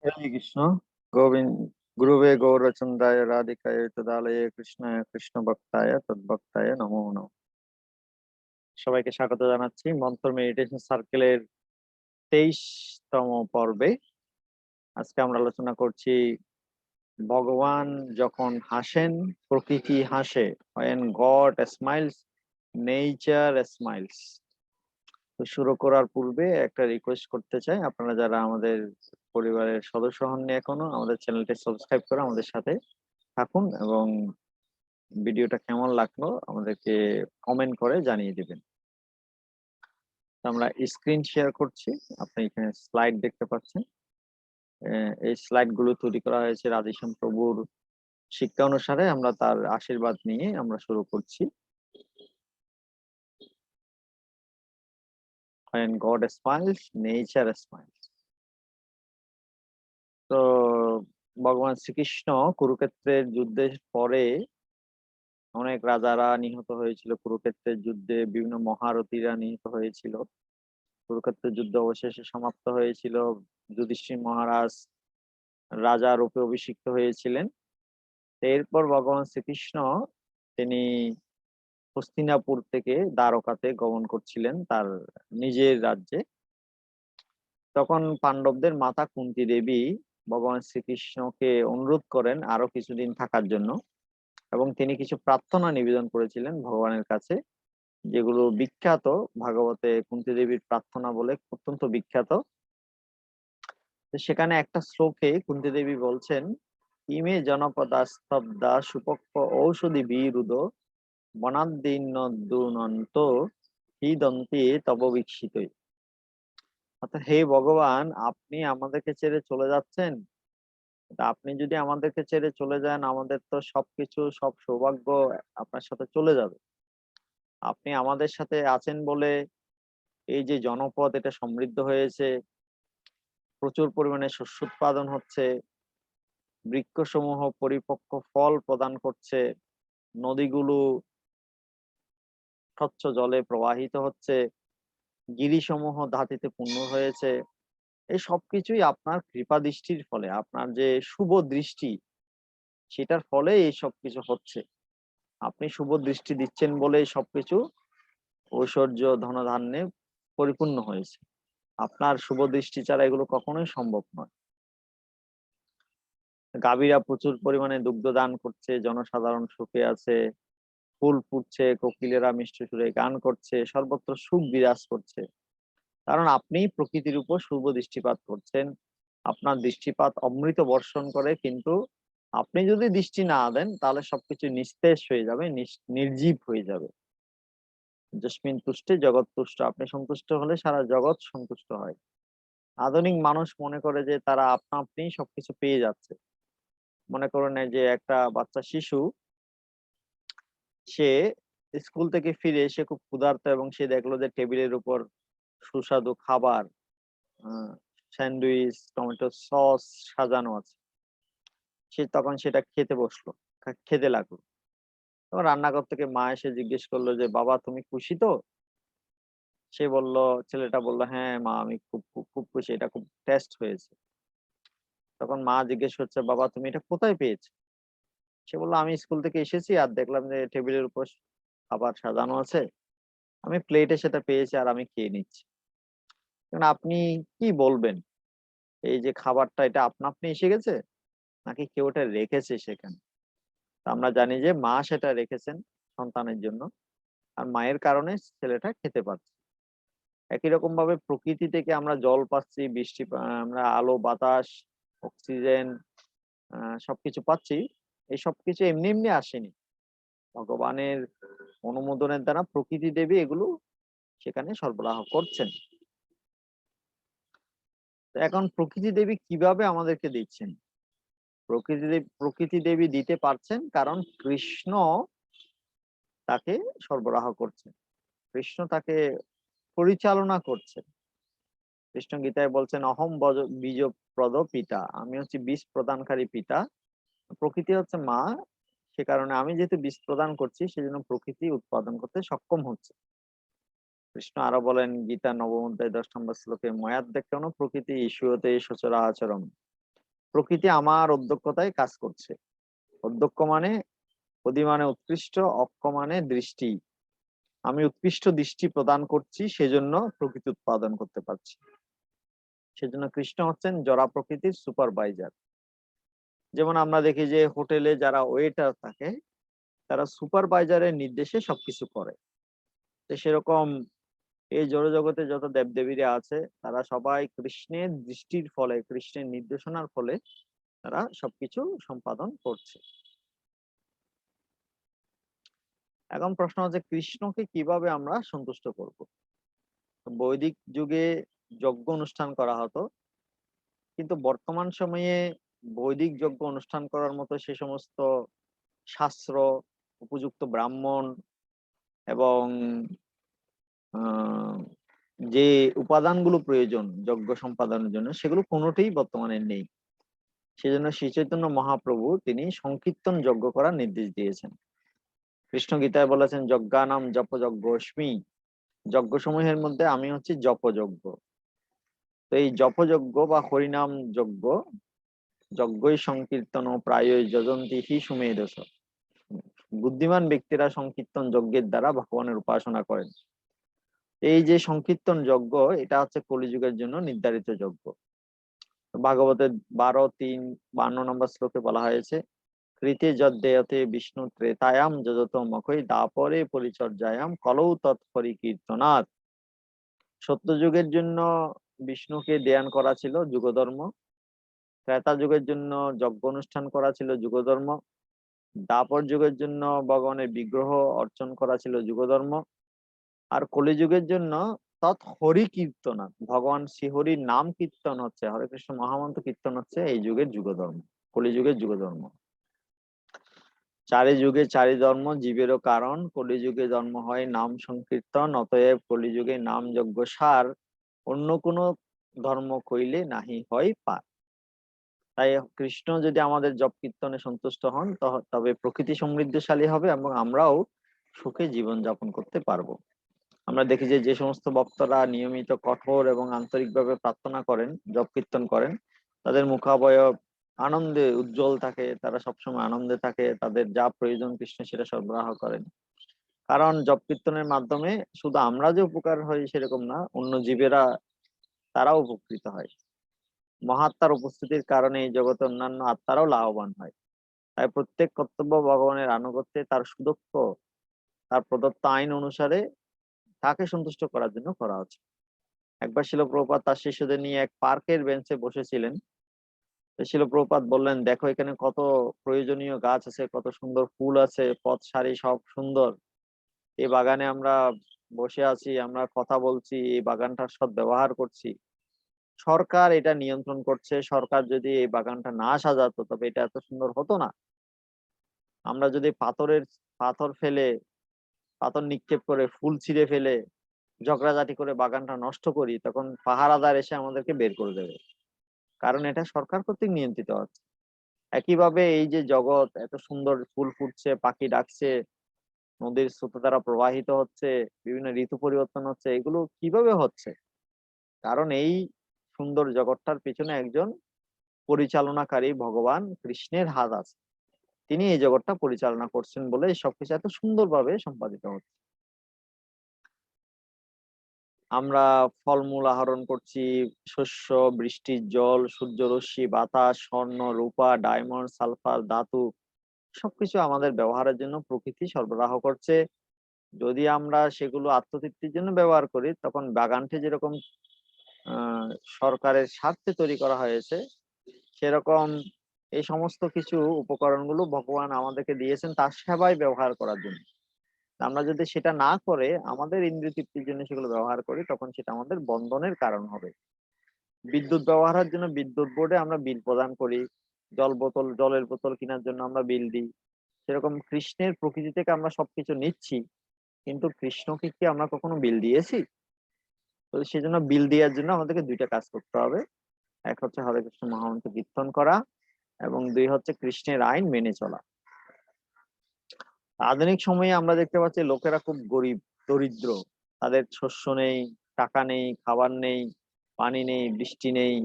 হরে কৃষ্ণ। গোবিন্দ গুরুবে গৌরচন্দ্রায় রাধিকায় তদালয়ে কৃষ্ণায় কৃষ্ণ ভক্তায় তদ্ভক্তায় নমো নমঃ। সবাইকে স্বাগত জানাচ্ছি মন্ত্র মেডিটেশন সার্কেলের 23তম পর্বে। আজকে আমরা আলোচনা করছি ভগবান যখন হাসেন প্রকৃতি হাসে। when God smiles nature smiles। তো শুরু করার পূর্বে একটা রিকোয়েস্ট করতে চাই, আপনারা যারা আমাদের পরিবারের সদস্য হননি এখনো, আমাদের চ্যানেলটি সাবস্ক্রাইব করে আমাদের সাথে থাকুন এবং ভিডিওটা কেমন লাগলো আমাদেরকে কমেন্ট করে জানিয়ে দিবেন। আমরা স্ক্রিন শেয়ার করছি, আপনি এখানে স্লাইড দেখতে পাচ্ছেন। এই স্লাইড গুলো তৈরি করা হয়েছে রাধেশ্যাম প্রভুর শিক্ষা অনুসারে। আমরা তার আশীর্বাদ নিয়ে আমরা শুরু করছি। When God smiles, nature smiles। তো ভগবান শ্রীকৃষ্ণ কুরুক্ষেত্রের যুদ্ধের পরে অনেক রাজারা নিহত হয়েছিল, কুরুক্ষেত্রের যুদ্ধে বিভিন্ন মহারথীরা নিহত হয়েছিল। কুরুক্ষেত্রের যুদ্ধ অবশেষে সমাপ্ত হয়েছিল, যুধিষ্ঠির মহারাজ রাজা রূপে অভিষিক্ত হয়েছিলেন। এরপর ভগবান শ্রীকৃষ্ণ তিনি হস্তিনাপুর থেকে দ্বারকাতে গমন করছিলেন তার নিজের রাজ্যে। তখন পাণ্ডবদের মাতা কুন্তী দেবী ভগবান শ্রীকৃষ্ণকে অনুরোধ করেন আরো কিছুদিন থাকার জন্য, এবং তিনি কিছু প্রার্থনা নিবেদন করেছিলেন ভগবানের কাছে, যেগুলো বিখ্যাত ভাগবতে কুন্তী দেবীর প্রার্থনা বলে অত্যন্ত বিখ্যাত। সেখানে একটা শ্লোকে কুন্তী দেবী বলছেন, ইমে জনপদা স্তব্ধা সুপক্ষ ঔষধি বিরুদ বনাদ্দিনন্ত হৃদন্তে তব বিকশিত। অর্থাৎ হে ভগবান, আপনি আমাদেরকে ছেড়ে চলে যাচ্ছেন। আপনি যদি আমাদেরকে ছেড়ে চলে যান, আমাদের তো সবকিছু সব সৌভাগ্য আপনার সাথে চলে যাবে। আপনি আমাদের সাথে আছেন বলে এই যে জনপদ এটা সমৃদ্ধ হয়েছে, প্রচুর পরিমাণে শস্য উৎপাদন হচ্ছে, বৃক্ষসমূহ পরিপক্ক ফল প্রদান করছে, নদীগুলো স্বচ্ছ জলে প্রবাহিত হচ্ছে, গিরিসমূহ ধাতিতে পূর্ণ হয়েছে। এই সবকিছুই আপনার কৃপা দৃষ্টির ফলে, আপনার যে শুভ দৃষ্টি সেটার ফলে এই সবকিছু হচ্ছে। আপনি শুভ দৃষ্টি দিচ্ছেন বলে সবকিছু ঐশ্বর্য ধনধান্যে পরিপূর্ণ হয়েছে। আপনার শুভ দৃষ্টি ছাড়া এগুলো কখনোই সম্ভব নয়। গাভীরা প্রচুর পরিমাণে দুগ্ধ দান করছে, জনসাধারণ সুখে আছে, ফুল ফুটছে, কোকিলেরা মিষ্টি সুরে গান করছে, সর্বত্র সুখ বিরাজ করছে। কারণ আপনি প্রকৃতির উপর শুভ দৃষ্টিপাত করছেন। আপনার দৃষ্টিপাত অমৃত বর্ষণ করে, কিন্তু আপনি যদি দৃষ্টি না দেন তাহলে সবকিছু নিস্তেজ হয়ে যাবে, নির্জীব হয়ে যাবে। যস্মিন তুষ্টে জগৎ তুষ্ট। আপনি সন্তুষ্ট হলে সারা জগৎ সন্তুষ্ট হয়। আধুনিক মানুষ মনে করে যে তারা আপনা আপনি সবকিছু পেয়ে যাচ্ছে। মনে করেন এই যে একটা বাচ্চা শিশু, সে স্কুল থেকে ফিরে এসে খুব ক্ষুধার্ত এবং সে দেখলো যে টেবিলের উপর সুস্বাদু খাবার, স্যান্ডউইচ, টমেটো সস সাজানো আছে। সে তখন সেটা খেতে বসলো, খেতে লাগলো। তখন রান্নাঘর থেকে মা এসে জিজ্ঞেস করলো যে বাবা তুমি খুশি তো? সে বলল, ছেলেটা বলল, হ্যাঁ মা আমি খুব খুব খুব খুশি, এটা খুব টেস্ট হয়েছে। তখন মা জিজ্ঞেস করছে, বাবা তুমি এটা কোথায় পেয়েছো? সে বললো, আমি স্কুল থেকে এসেছি আর দেখলাম যে টেবিলের উপর খাবার সাজানো আছে, আমি প্লেটে সেটা পেয়েছি আর আমি খেয়ে নিচ্ছি। কারণ আপনি কি বলবেন, এই যে খাবারটা এটা আপনা আপনি এসে গেছে নাকি কেউ ওটা রেখেছে সেখানে? তো আমরা জানি যে মা সেটা রেখেছেন সন্তানের জন্য, আর মায়ের কারণে ছেলেটা খেতে পারছে। একই রকম ভাবে প্রকৃতি থেকে আমরা জল পাচ্ছি, বৃষ্টি আমরা আলো বাতাস অক্সিজেন সবকিছু পাচ্ছি। এই সবকিছু এমনি এমনি আসেনি, ভগবানের অনুমোদনের দ্বারা প্রকৃতি দেবী এগুলো সেখানে সরবরাহ করছেন। তো এখন প্রকৃতি দেবী কিভাবে আমাদেরকে দিচ্ছেন? প্রকৃতি দেবী দিতে পারছেন কারণ কৃষ্ণ তাকে সরবরাহ করছেন, কৃষ্ণ তাকে পরিচালনা করছেন। কৃষ্ণ গীতায় বলছেন, অহম বীজ প্রদ পিতা, আমি হচ্ছে বীজ প্রদানকারী পিতা। প্রকৃতি হচ্ছে মা, সে কারণে আমি যেহেতু বীজ প্রদান করছি সেজন্য প্রকৃতি উৎপাদন করতে সক্ষম হচ্ছে। কৃষ্ণ আরো বলেন গীতা 9ম অধ্যায় 10 নম্বর শ্লোকে, ময়াদ্দেক্যন প্রকৃতি ইস্যুতে সচরাচরম প্রকৃতি আমার অধ্যক্ষতায় কাজ করছে। অধ্যক্ষ মানে অধি মানে উৎকৃষ্ট, অক্ষ মানে দৃষ্টি। আমি উৎকৃষ্ট দৃষ্টি প্রদান করছি, সেজন্য প্রকৃতি উৎপাদন করতে পারছি। সেজন্য কৃষ্ণ হচ্ছেন জড়া প্রকৃতির সুপারভাইজার। যেমন আমরা দেখি যে হোটেলে যারা ওয়েটার থাকে, তারা সুপারভাইজারের নির্দেশে সবকিছু করে। তো সেরকম এই জড়জগতে যত দেবদেবীরা আছে, তারা সবাই কৃষ্ণের দৃষ্টির ফলে, কৃষ্ণের নির্দেশনার ফলে তারা সবকিছু সম্পাদন করছে। এখন প্রশ্ন হচ্ছে কৃষ্ণকে কিভাবে আমরা সন্তুষ্ট করব। বৈদিক যুগে যজ্ঞ অনুষ্ঠান করা হতো, কিন্তু বর্তমান সময়ে বৈদিক যজ্ঞ অনুষ্ঠান করার মতো সে সমস্ত শাস্ত্র, উপযুক্ত ব্রাহ্মণ এবং যে উপাদানগুলো প্রয়োজন যজ্ঞ সম্পাদনের জন্য, সেগুলো কোনোটাই বর্তমানে নেই। সেজন্য শ্রী চৈতন্য মহাপ্রভু তিনি সংকীর্তন যজ্ঞ করার নির্দেশ দিয়েছেন। কৃষ্ণ গীতায় বলেছেন, যজ্ঞানাম জপ যজ্ঞস্মি, যজ্ঞ সমূহের মধ্যে আমি হচ্ছি জপযজ্ঞ। তো এই জপযজ্ঞ বা হরিনাম যজ্ঞ, যজ্ঞই সংকীর্তন প্রায়ই যজন্তি হি সুমেধস। বুদ্ধিমান ব্যক্তিরা সংকীর্তন যজ্ঞের দ্বারা ভগবানের উপাসনা করেন। এই যে সংকীর্তন যজ্ঞ, এটা হচ্ছে কলিযুগের জন্য নির্ধারিত যজ্ঞ। ভাগবতের 12:3-52 নম্বর শ্লোকে বলা হয়েছে, কৃতে যদ্দেয়তে বিষ্ণু ত্রেতায়াম যজত মখৈ দাপরে পরিচর্যায়াম কলৌ তৎপরিকীর্তনাৎ। সত্যযুগের জন্য বিষ্ণুকে ধ্যান করা ছিল যুগধর্ম, ত্রেতা যুগের জন্য যজ্ঞ অনুষ্ঠান করা ছিল যুগধর্ম, দাপর যুগের জন্য ভগবানের বিগ্রহ অর্চন করা ছিল যুগধর্ম, আর কলিযুগের জন্য তৎ হরি কীর্তনা, ভগবান শ্রীহরির নাম কীর্তন হচ্ছে, হরে কৃষ্ণ মহামন্ত্র কীর্তন হচ্ছে এই যুগের যুগধর্ম, কলিযুগের যুগধর্ম। চারি যুগে চারি ধর্ম জীবেরও কারণ, কলিযুগে জন্ম হয় নাম সংকীর্তন, অতএব কলিযুগে নাম যজ্ঞ সার, অন্য কোন ধর্ম কইলে নাহি হয় পার। তাই কৃষ্ণ যদি আমাদের জপ কীর্তনে সন্তুষ্ট হন, তবে প্রকৃতি সমৃদ্ধশালী হবে এবং আমরাও সুখে জীবন যাপন করতে পারবো। আমরা দেখি যে যে সমস্ত ভক্তরা নিয়মিত কঠোর এবং আন্তরিকভাবে প্রার্থনা করেন, জপ কীর্তন করেন, তাদের মুখাবয়ব আনন্দে উজ্জ্বল থাকে, তারা সবসময় আনন্দে থাকে, তাদের যা প্রয়োজন কৃষ্ণ সেটা সরবরাহ করেন। কারণ জপ কীর্তনের মাধ্যমে শুধু আমরা যে উপকার হই সেরকম না, অন্য জীবেরা তারাও উপকৃত হয়। মহাত্মার উপস্থিতির কারণে এই জগতে অন্যান্য আত্মারাও লাভবান হয়। তাই প্রত্যেক কর্তব্য ভগবানের আনুগত্যে, তার সুদক্ষ, তার প্রদত্ত আইন অনুসারে তাকে সন্তুষ্ট করার জন্য করা হচ্ছে। একবার শিল প্রভুপাদ তার শিষ্যদের নিয়ে এক পার্কের বেঞ্চে বসেছিলেন। শিল প্রভুপাদ বললেন, দেখো এখানে কত প্রয়োজনীয় গাছ আছে, কত সুন্দর ফুল আছে, পথ সারি সব সুন্দর। এই বাগানে আমরা বসে আছি, আমরা কথা বলছি, এই বাগানটার সৎ ব্যবহার করছি। সরকার এটা নিয়ন্ত্রণ করছে, সরকার যদি এই বাগানটা না সাজাতো তবে এটা এত সুন্দর হতো না। আমরা যদি পাথর ফেলে, পাথর নিক্ষেপ করে, ফুল ছিঁড়ে ফেলে, ঝগড়াঝাটি করে বাগানটা নষ্ট করি, তখন পাহারাদার এসে আমাদেরকে বের করে দেবে, কারণ এটা সরকার কর্তৃক নিয়ন্ত্রিত হচ্ছে। একইভাবে এই যে জগৎ এত সুন্দর, ফুল ফুটছে, পাখি ডাকছে, নদীর স্রোতধারা প্রবাহিত হচ্ছে, বিভিন্ন ঋতু পরিবর্তন হচ্ছে, এগুলো কিভাবে হচ্ছে? কারণ এই সুন্দর জগৎটার পিছনে একজন পরিচালনাকারী ভগবান কৃষ্ণের হাত আছে। তিনি এই জগৎটা পরিচালনা করছেন বলে সবকিছু এত সুন্দরভাবে সম্পাদিত হচ্ছে। আমরা ফলমূল আহরণ করছি, শস্য, বৃষ্টির জল, সূর্যরশ্মি, বাতাস, স্বর্ণ, রূপা, ডায়মন্ড, সালফার, ধাতু, সবকিছু আমাদের ব্যবহারের জন্য প্রকৃতি সরবরাহ করছে। যদি আমরা সেগুলো আত্মতৃপ্তির জন্য ব্যবহার করি, তখন বাগানটি যেরকম আহ সরকারের স্বার্থে তৈরি করা হয়েছে, সেরকম এই সমস্ত কিছু উপকরণগুলো ভগবান আমাদেরকে দিয়েছেন তার সেবায় ব্যবহার করার জন্য। আমরা যদি সেটা না করে আমাদের ইন্দ্রিয় তৃপ্তির জন্য সেগুলো ব্যবহার করি, তখন সেটা আমাদের বন্ধনের কারণ হবে। বিদ্যুৎ ব্যবহারের জন্য বিদ্যুৎ বোর্ডে আমরা বিল প্রদান করি, জলের বোতল কেনার জন্য আমরা বিল দিই। সেরকম কৃষ্ণের প্রকৃতি থেকে আমরা সবকিছু নিচ্ছি, কিন্তু কৃষ্ণকে কি আমরা কখনো বিল দিয়েছি? তো সেজন্য বিল দেওয়ার জন্য আমাদেরকে দুইটা কাজ করতে হবে। এক হচ্ছে হরে কৃষ্ণ মহামন্ত্র কীর্তন করা, এবং দুই হচ্ছে কৃষ্ণের আইন মেনে চলা। আধুনিক সময়ে আমরা দেখতে পাচ্ছি লোকেরা খুব গরিব, দরিদ্র, তাদের শস্য নেই, টাকা নেই, খাবার নেই, পানি নেই, বৃষ্টি নেই,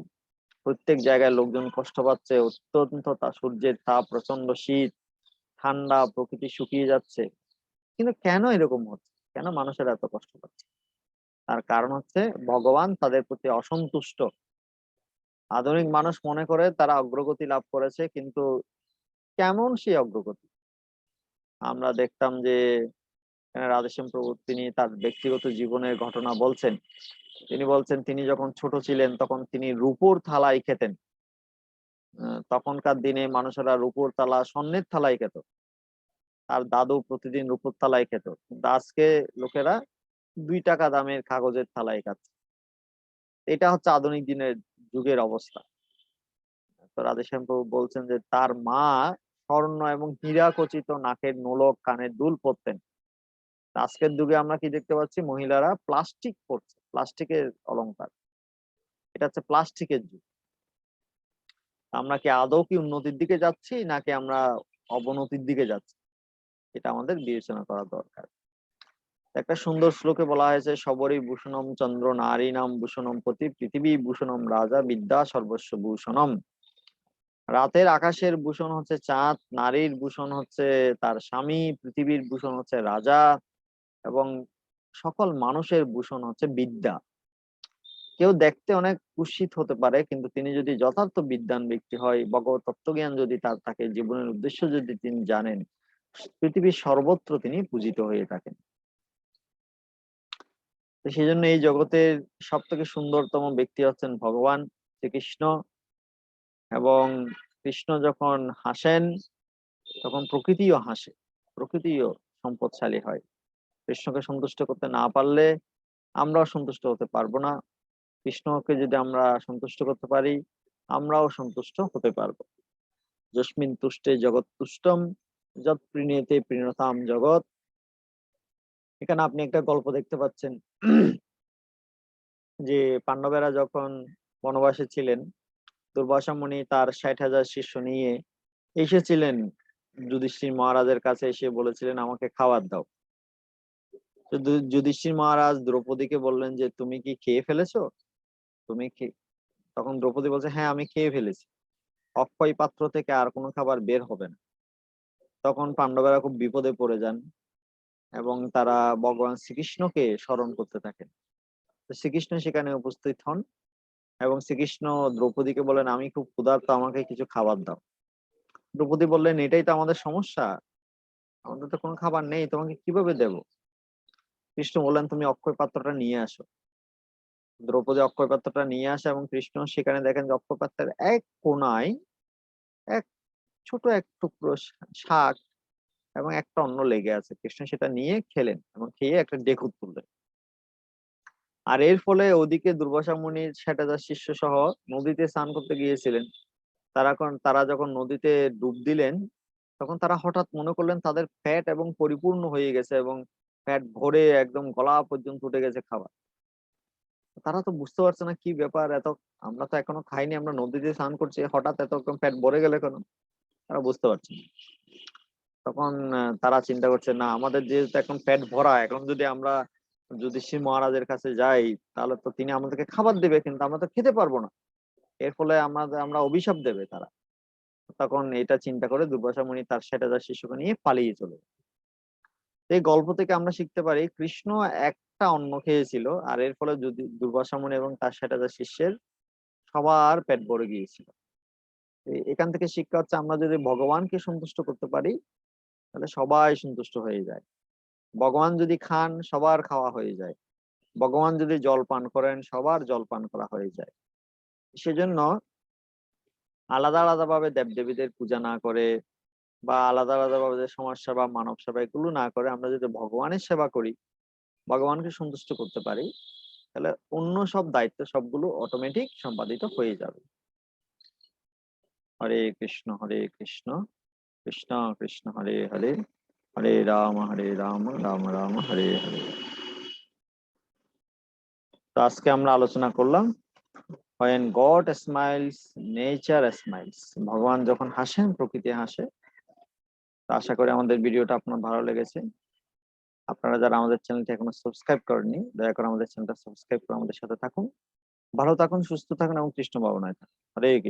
প্রত্যেক জায়গায় লোকজন কষ্ট পাচ্ছে, অত্যন্ত সূর্যের তাপ, প্রচন্ড শীত, ঠান্ডা, প্রকৃতি শুকিয়ে যাচ্ছে। কিন্তু কেন এরকম হচ্ছে, কেন মানুষের এত কষ্ট পাচ্ছে? তার কারণ হচ্ছে ভগবান তাদের প্রতি অসন্তুষ্ট। আধুনিক মানুষ মনে করে তারা অগ্রগতি লাভ করেছে, কিন্তু কেমন সেই অগ্রগতি? আমরা দেখতাম যে রাধেশ্যাম প্রভু তিনি তার ব্যক্তিগত জীবনের ঘটনা বলছেন। তিনি বলছেন তিনি যখন ছোট ছিলেন তখন তিনি রূপোর থালায় খেতেন। তখনকার দিনে মানুষেরা রূপোর থালা, স্বর্ণের থালায় খেত। তার দাদু প্রতিদিন রূপোর থালায় খেত, কিন্তু আজকে লোকেরা 2 টাকা দামের কাগজের থালায় খাচ্ছে। এটা হচ্ছে আধুনিক দিনের যুগের অবস্থা। তো রাধেশ্যাম প্রভু বলছেন যে তার মা স্বর্ণ এবং হীরা খচিত নাকের নোলক, কানের দুল পরতেন। আজকের যুগে আমরা কি দেখতে পাচ্ছি? মহিলারা প্লাস্টিক পরছে, প্লাস্টিকের অলংকার। এটা হচ্ছে প্লাস্টিকের যুগ। আমরা কি আদৌ কি উন্নতির দিকে যাচ্ছি, নাকি আমরা অবনতির দিকে যাচ্ছি? এটা আমাদের বিবেচনা করা দরকার। একটা সুন্দর শ্লোকে বলা হয়েছে, সবরই ভূষণম চন্দ্র নারী নাম ভূষণম পতি পৃথিবী ভূষণম রাজা বিদ্যা সর্বস্ব ভূষণম। রাতের আকাশের ভূষণ হচ্ছে চাঁদ, নারীর ভূষণ হচ্ছে তার স্বামী, পৃথিবীর ভূষণ হচ্ছে রাজা, এবং সকল মানুষের ভূষণ হচ্ছে বিদ্যা। কেউ দেখতে অনেক কুৎসিত হতে পারে, কিন্তু তিনি যদি যথার্থ বিদ্বান ব্যক্তি হয়, ভগবত তত্ত্বজ্ঞান যদি তার থাকে, জীবনের উদ্দেশ্য যদি তিনি জানেন, পৃথিবীর সর্বত্র তিনি পূজিত হয়ে থাকেন। তো সেই জন্য এই জগতের সব থেকে সুন্দরতম ব্যক্তি হচ্ছেন ভগবান শ্রীকৃষ্ণ। এবং কৃষ্ণ যখন হাসেন তখন প্রকৃতিও হাসে, প্রকৃতিও সম্পদশালী হয়। কৃষ্ণকে সন্তুষ্ট করতে না পারলে আমরাও সন্তুষ্ট হতে পারবো না। কৃষ্ণকে যদি আমরা সন্তুষ্ট করতে পারি, আমরাও সন্তুষ্ট হতে পারবো। যস্মিন তুষ্টে জগৎ তুষ্টম, যৎ প্রীণেতে প্রীণতাম জগৎ। এখানে আপনি একটা গল্প দেখতে পাচ্ছেন যে পাণ্ডবেরা যখন বনবাসে ছিলেন, দুর্বাসা মুনি তার 60,000 শিষ্য নিয়ে এসেছিলেন যুধিষ্ঠির মহারাজের কাছে, এসে বলেছিলেন আমাকে খাবার দাও। তো যুধিষ্ঠির মহারাজ দ্রৌপদীকে বললেন যে তুমি কি খেয়ে ফেলেছো? তুমি কি? তখন দ্রৌপদী বলছে হ্যাঁ আমি খেয়ে ফেলেছি, অক্ষয় পাত্র থেকে আর কোনো খাবার বের হবে না। তখন পাণ্ডবেরা খুব বিপদে পড়ে যান এবং তারা ভগবান শ্রীকৃষ্ণকে স্মরণ করতে থাকেন। তো শ্রীকৃষ্ণ সেখানে উপস্থিত হন এবং শ্রীকৃষ্ণ দ্রৌপদীকে বলেন আমি খুব ক্ষুধার্ত, আমাকে কিছু খাবার দাও। দ্রৌপদী বললেন এটাই তো আমাদের সমস্যা, আমাদের তো কোনো খাবার নেই, তোমাকে কিভাবে দেব? কৃষ্ণ বললেন তুমি অক্ষয় পাত্রটা নিয়ে আসো। দ্রৌপদী অক্ষয় পাত্রটা নিয়ে আসে এবং কৃষ্ণ সেখানে দেখেন যে অক্ষয় পাত্রের এক কোনায় এক ছোট এক টুকরো শাক এবং একটা অন্ন লেগে আছে। কৃষ্ণ সেটা নিয়ে খেলেন এবং খেয়ে একটা ঢেকুর তুললেন। আর এর ফলে ওদিকে দুর্বাসা মুনির 60,000 শিষ্য সহ নদীতে স্নান করতে গিয়েছিলেন। তারা যখন নদীতে ডুব দিলেন, তখন তারা হঠাৎ মনে করলেন তাদের পেট এবং পরিপূর্ণ হয়ে গেছে এবং পেট ভরে একদম গলা পর্যন্ত উঠে গেছে খাবার। তারা তো বুঝতে পারছে না কি ব্যাপার, এত আমরা তো এখনো খাইনি, আমরা নদীতে স্নান করছি, হঠাৎ এত পেট ভরে গেলে কেন? তারা বুঝতে পারছে না। তখন তারা চিন্তা করছে না আমাদের যেহেতু এখন পেট ভরা, এখন যদি আমরা যুধিষ্ঠির মহারাজের কাছে যাই তাহলে তো তিনি আমাদেরকে খাবার দেবে, কিন্তু আমরা তো খেতে পারবো না। এর ফলে আমরা অভিশাপ দেবে তারা। তখন এটা চিন্তা করে দুর্বাসা মুনি তার 60,000 শিষ্যকে নিয়ে পালিয়ে চলে যায়। এই গল্প থেকে আমরা শিখতে পারি কৃষ্ণ একটা অন্ন খেয়েছিল, আর এর ফলে যদি দুর্বাসা মুনি এবং তার 60,000 শিষ্যের সবার পেট ভরে গিয়েছিল। এখান থেকে শিক্ষা হচ্ছে আমরা যদি ভগবানকে সন্তুষ্ট করতে পারি তাহলে সবাই সন্তুষ্ট হয়ে যায়। ভগবান যদি খান সবার খাওয়া হয়ে যায়, ভগবান যদি জল পান করেন সবার জল পান করা হয়ে যায়। সেজন্য আলাদা আলাদা ভাবে দেবদেবীদের পূজা না করে বা আলাদা আলাদা ভাবে যে সমাজ সেবা, মানব সেবা এগুলো না করে আমরা যদি ভগবানের সেবা করি, ভগবানকে সন্তুষ্ট করতে পারি, তাহলে অন্য সব দায়িত্ব সবগুলো অটোমেটিক সম্পাদিত হয়ে যাবে। হরে কৃষ্ণ হরে কৃষ্ণ, কৃষ্ণ কৃষ্ণ হরে হরে, হরে রাম রাম রাম হরে হরে। তো আজকে আমরা আলোচনা করলাম when God smiles, nature smiles. ভগবান যখন হাসেন প্রকৃতি হাসে। তো আশা করি আমাদের ভিডিওটা আপনার ভালো লেগেছে। আপনারা যারা আমাদের চ্যানেলটি এখনো সাবস্ক্রাইব করেননি, দয়া করে আমাদের চ্যানেলটা সাবস্ক্রাইব করে আমাদের সাথে থাকুন। ভালো থাকুন, সুস্থ থাকুন এবং কৃষ্ণ ভাবনায় থাকুন। হরে কৃষ্ণ।